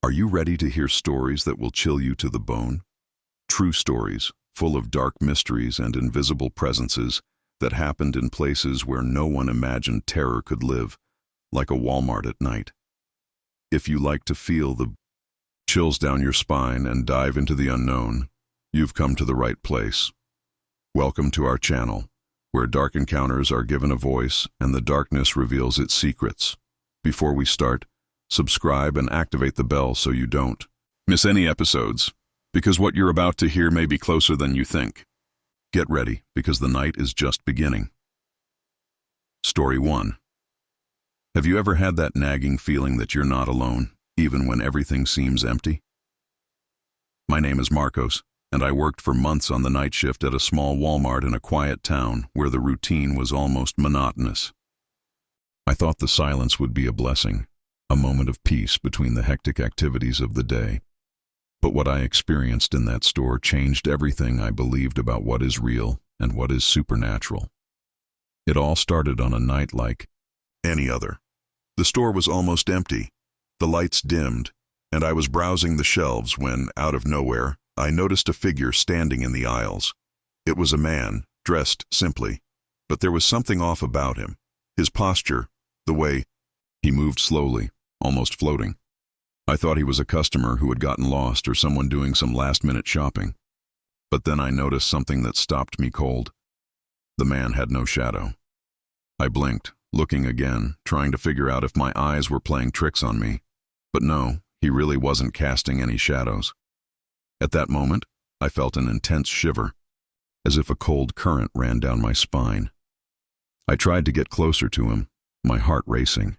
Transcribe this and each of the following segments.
Are you ready to hear stories that will chill you to the bone? True stories, full of dark mysteries and invisible presences that happened in places where no one imagined terror could live, like a Walmart at night. If you like to feel the chills down your spine and dive into the unknown, you've come to the right place. Welcome to our channel, where dark encounters are given a voice and the darkness reveals its secrets. Before we start, subscribe and activate the bell so you don't miss any episodes, because what you're about to hear may be closer than you think. Get ready, because the night is just beginning. Story 1. Have you ever had that nagging feeling that you're not alone, even when everything seems empty? My name is Marcos, and I worked for months on the night shift at a small Walmart in a quiet town where the routine was almost monotonous. I thought the silence would be a blessing, a moment of peace between the hectic activities of the day. But what I experienced in that store changed everything I believed about what is real and what is supernatural. It all started on a night like any other. The store was almost empty, the lights dimmed, and I was browsing the shelves when, out of nowhere, I noticed a figure standing in the aisles. It was a man, dressed simply, but there was something off about him. His posture, the way he moved slowly, almost floating. I thought he was a customer who had gotten lost or someone doing some last-minute shopping. But then I noticed something that stopped me cold. The man had no shadow. I blinked, looking again, trying to figure out if my eyes were playing tricks on me. But no, he really wasn't casting any shadows. At that moment, I felt an intense shiver, as if a cold current ran down my spine. I tried to get closer to him, my heart racing.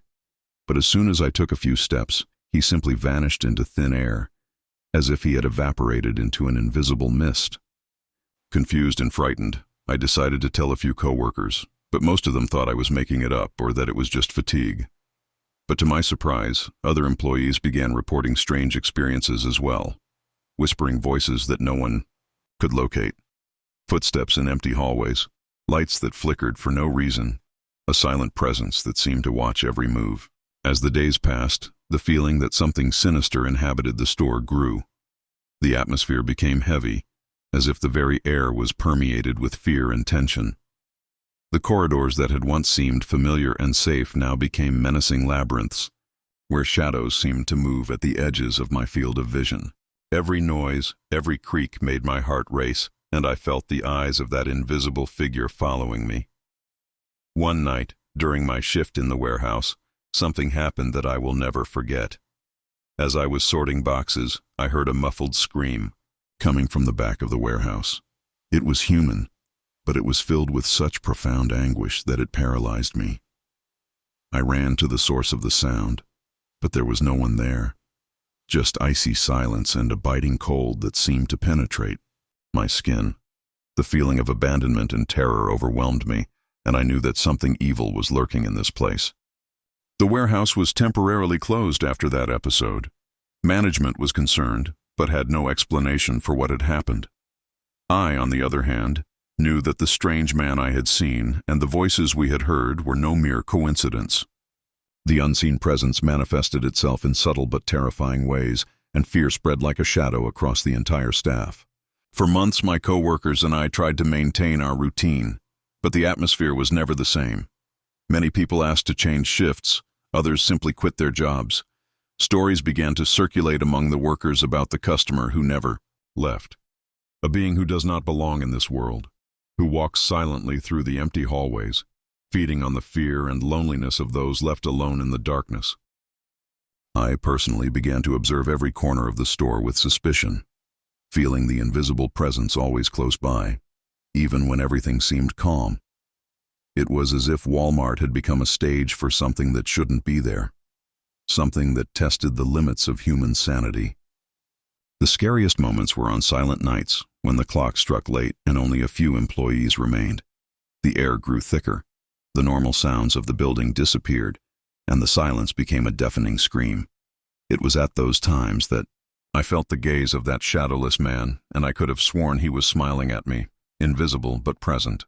But as soon as I took a few steps, he simply vanished into thin air, as if he had evaporated into an invisible mist. Confused and frightened, I decided to tell a few coworkers, but most of them thought I was making it up or that it was just fatigue. But to my surprise, other employees began reporting strange experiences as well, whispering voices that no one could locate, footsteps in empty hallways, lights that flickered for no reason, a silent presence that seemed to watch every move. As the days passed, the feeling that something sinister inhabited the store grew. The atmosphere became heavy, as if the very air was permeated with fear and tension. The corridors that had once seemed familiar and safe now became menacing labyrinths, where shadows seemed to move at the edges of my field of vision. Every noise, every creak made my heart race, and I felt the eyes of that invisible figure following me. One night, during my shift in the warehouse, something happened that I will never forget. As I was sorting boxes, I heard a muffled scream coming from the back of the warehouse. It was human, but it was filled with such profound anguish that it paralyzed me. I ran to the source of the sound, but there was no one there. Just icy silence and a biting cold that seemed to penetrate my skin. The feeling of abandonment and terror overwhelmed me, and I knew that something evil was lurking in this place. The warehouse was temporarily closed after that episode. Management was concerned, but had no explanation for what had happened. I, on the other hand, knew that the strange man I had seen and the voices we had heard were no mere coincidence. The unseen presence manifested itself in subtle but terrifying ways, and fear spread like a shadow across the entire staff. For months, my coworkers and I tried to maintain our routine, but the atmosphere was never the same. Many people asked to change shifts, others simply quit their jobs. Stories began to circulate among the workers about the customer who never left. A being who does not belong in this world, who walks silently through the empty hallways, feeding on the fear and loneliness of those left alone in the darkness. I personally began to observe every corner of the store with suspicion, feeling the invisible presence always close by, even when everything seemed calm. It was as if Walmart had become a stage for something that shouldn't be there, something that tested the limits of human sanity. The scariest moments were on silent nights, when the clock struck late and only a few employees remained. The air grew thicker, the normal sounds of the building disappeared, and the silence became a deafening scream. It was at those times that I felt the gaze of that shadowless man, and I could have sworn he was smiling at me, invisible but present.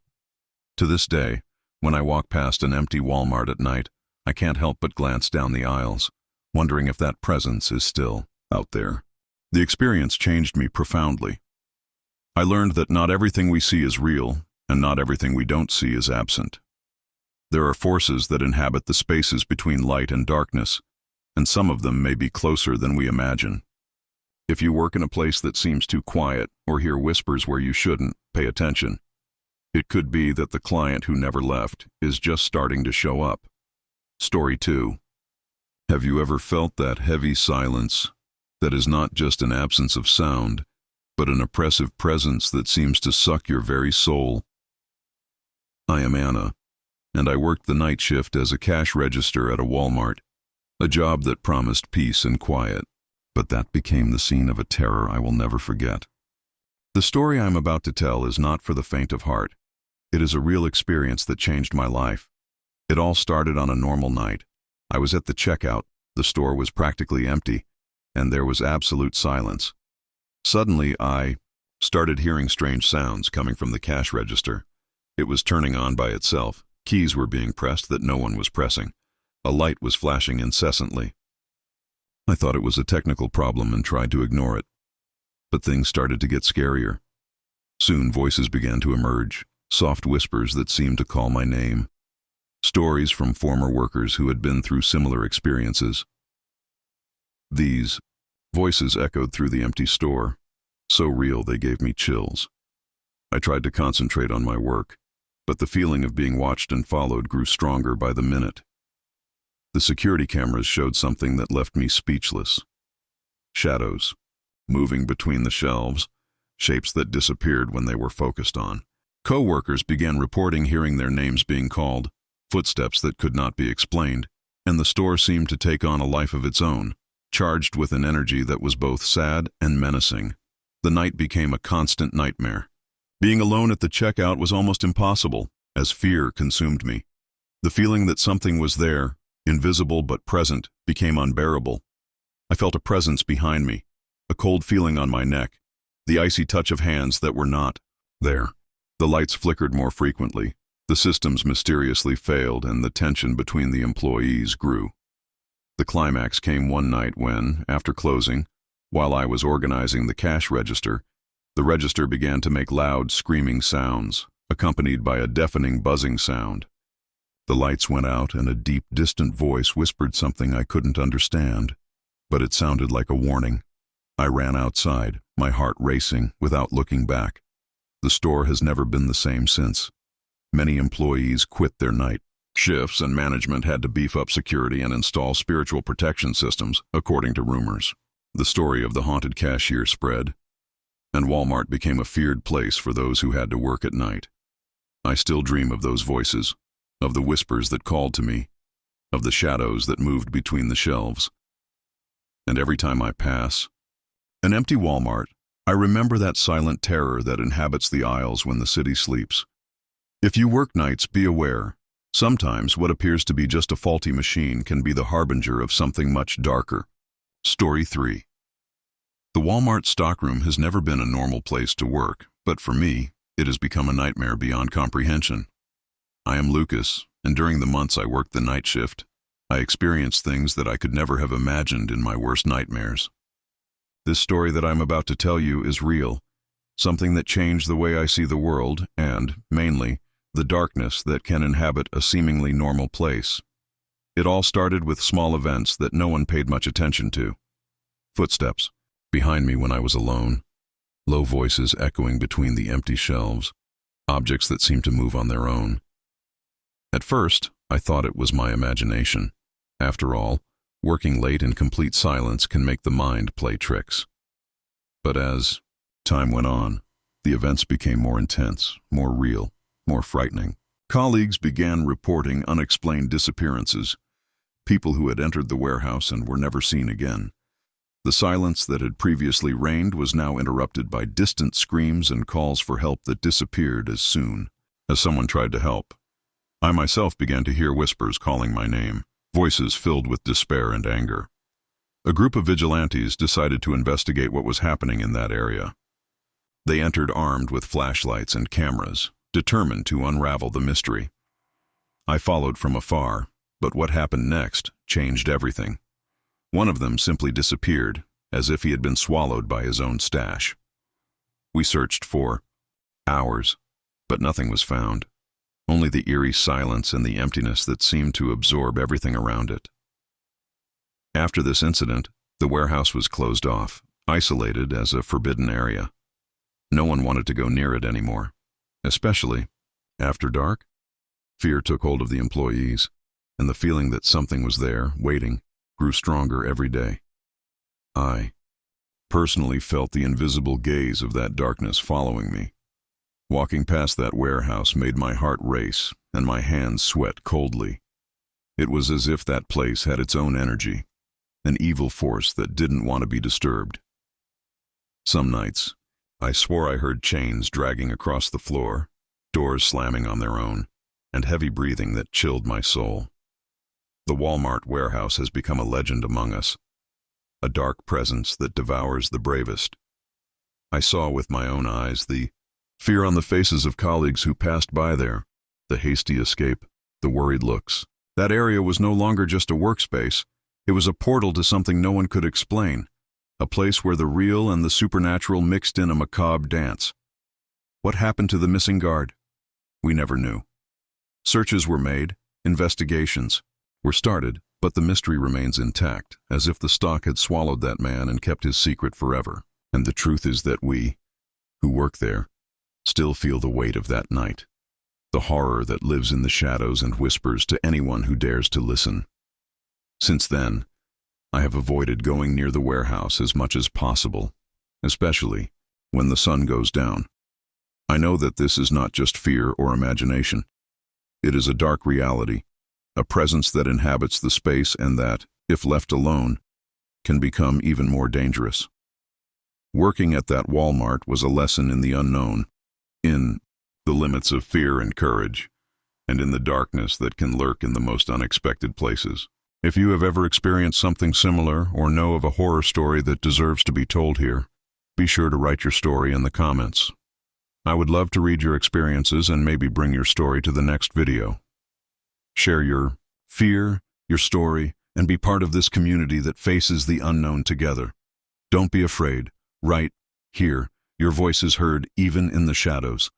To this day, when I walk past an empty Walmart at night, I can't help but glance down the aisles, wondering if that presence is still out there. The experience changed me profoundly. I learned that not everything we see is real, and not everything we don't see is absent. There are forces that inhabit the spaces between light and darkness, and some of them may be closer than we imagine. If you work in a place that seems too quiet or hear whispers where you shouldn't, pay attention. It could be that the client who never left is just starting to show up. Story 2. Have you ever felt that heavy silence that is not just an absence of sound, but an oppressive presence that seems to suck your very soul? I am Anna, and I worked the night shift as a cash register at a Walmart, a job that promised peace and quiet, but that became the scene of a terror I will never forget. The story I'm about to tell is not for the faint of heart. It is a real experience that changed my life. It all started on a normal night. I was at the checkout, the store was practically empty, and there was absolute silence. Suddenly, I started hearing strange sounds coming from the cash register. It was turning on by itself. Keys were being pressed that no one was pressing. A light was flashing incessantly. I thought it was a technical problem and tried to ignore it. But things started to get scarier. Soon voices began to emerge, soft whispers that seemed to call my name. Stories from former workers who had been through similar experiences. These voices echoed through the empty store, so real they gave me chills. I tried to concentrate on my work, but the feeling of being watched and followed grew stronger by the minute. The security cameras showed something that left me speechless. Shadows, moving between the shelves, shapes that disappeared when they were focused on. Co-workers began reporting hearing their names being called, footsteps that could not be explained, and the store seemed to take on a life of its own, charged with an energy that was both sad and menacing. The night became a constant nightmare. Being alone at the checkout was almost impossible, as fear consumed me. The feeling that something was there, invisible but present, became unbearable. I felt a presence behind me, a cold feeling on my neck, the icy touch of hands that were not there. The lights flickered more frequently, the systems mysteriously failed, and the tension between the employees grew. The climax came one night when, after closing, while I was organizing the cash register, the register began to make loud, screaming sounds, accompanied by a deafening buzzing sound. The lights went out and a deep, distant voice whispered something I couldn't understand, but it sounded like a warning. I ran outside, my heart racing, without looking back. The store has never been the same since. Many employees quit their night shifts, and management had to beef up security and install spiritual protection systems, according to rumors. The story of the haunted cashier spread, and Walmart became a feared place for those who had to work at night. I still dream of those voices, of the whispers that called to me, of the shadows that moved between the shelves. And every time I pass an empty Walmart, I remember that silent terror that inhabits the aisles when the city sleeps. If you work nights, be aware. Sometimes what appears to be just a faulty machine can be the harbinger of something much darker. Story 3. The Walmart stockroom has never been a normal place to work, but for me, it has become a nightmare beyond comprehension. I am Lucas, and during the months I worked the night shift, I experienced things that I could never have imagined in my worst nightmares. This story that I'm about to tell you is real, something that changed the way I see the world and, mainly, the darkness that can inhabit a seemingly normal place. It all started with small events that no one paid much attention to. Footsteps behind me when I was alone, low voices echoing between the empty shelves, objects that seemed to move on their own. At first, I thought it was my imagination. After all, working late in complete silence can make the mind play tricks. But as time went on, the events became more intense, more real, more frightening. Colleagues began reporting unexplained disappearances, people who had entered the warehouse and were never seen again. The silence that had previously reigned was now interrupted by distant screams and calls for help that disappeared as soon as someone tried to help. I myself began to hear whispers calling my name, voices filled with despair and anger. A group of vigilantes decided to investigate what was happening in that area. They entered armed with flashlights and cameras, determined to unravel the mystery. I followed from afar, but what happened next changed everything. One of them simply disappeared, as if he had been swallowed by his own stash. We searched for hours, but nothing was found. Only the eerie silence and the emptiness that seemed to absorb everything around it. After this incident, the warehouse was closed off, isolated as a forbidden area. No one wanted to go near it anymore, especially after dark. Fear took hold of the employees, and the feeling that something was there, waiting, grew stronger every day. I personally felt the invisible gaze of that darkness following me. Walking past that warehouse made my heart race and my hands sweat coldly. It was as if that place had its own energy, an evil force that didn't want to be disturbed. Some nights, I swore I heard chains dragging across the floor, doors slamming on their own, and heavy breathing that chilled my soul. The Walmart warehouse has become a legend among us, a dark presence that devours the bravest. I saw with my own eyes the fear on the faces of colleagues who passed by there, the hasty escape, the worried looks. That area was no longer just a workspace. It was a portal to something no one could explain, a place where the real and the supernatural mixed in a macabre dance. What happened to the missing guard? We never knew. Searches were made, investigations were started, but the mystery remains intact, as if the stock had swallowed that man and kept his secret forever. And the truth is that we, who work there, still feel the weight of that night, the horror that lives in the shadows and whispers to anyone who dares to listen. Since then, I have avoided going near the warehouse as much as possible, especially when the sun goes down. I know that this is not just fear or imagination. It is a dark reality, a presence that inhabits the space and that, if left alone, can become even more dangerous. Working at that Walmart was a lesson in the unknown, in the limits of fear and courage, and in the darkness that can lurk in the most unexpected places. If you have ever experienced something similar or know of a horror story that deserves to be told here, be sure to write your story in the comments. I would love to read your experiences and maybe bring your story to the next video. Share your fear, your story, and be part of this community that faces the unknown together. Don't be afraid. Write, here, your voice is heard even in the shadows.